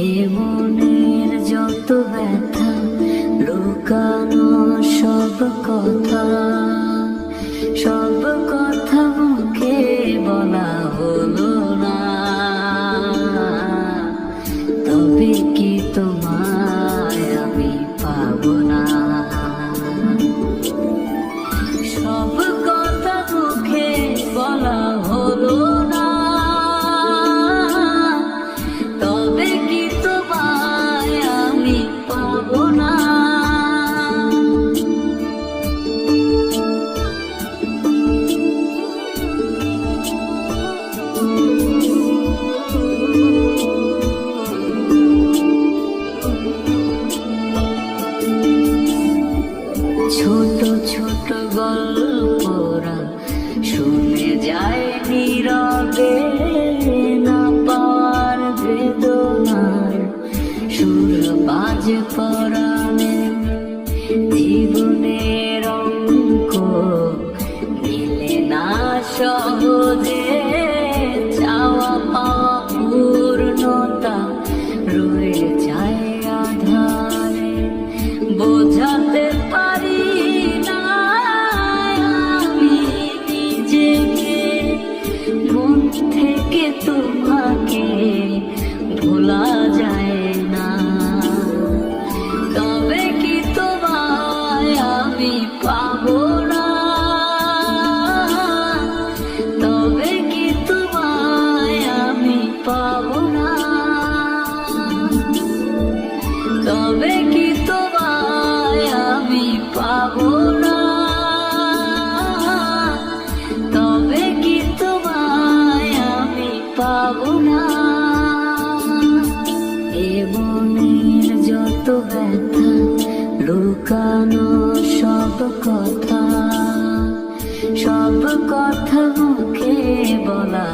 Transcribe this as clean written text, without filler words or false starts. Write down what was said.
এ মনের যত ব্যথা, লুকানো সব কথা, সব কথা মুখে বলা হলো না। তবে কি তোমায় আমি পাবো না? সব কথা মুখে বলা হলো না। তবে কি তোমায় আমি পাবো না? ছোট ছোট গল্পরা শুনে যায় নীরবে, না পাওয়ার বেদনার সুর বাজে পরাণে। জীবনের অঙ্ক মিলে না সহজে, চাওয়া পাওয়া পূর্ণতা রয়ে যায় আধারে। বোঝাতে পারি না আমি নিজেকে, মন থেকে তোমাকে ভোলা যায় না। তবে কি তোমায় আমি পাবো না? তবে কি তোমায় আমি পাবো না? তবে কি তোমায় আমি পাবো না? তবে কি তোমায় আমি পাবো না? এ মনের যত ব্যথা, লুকানো সব কথা, সব কথা মুখে বলা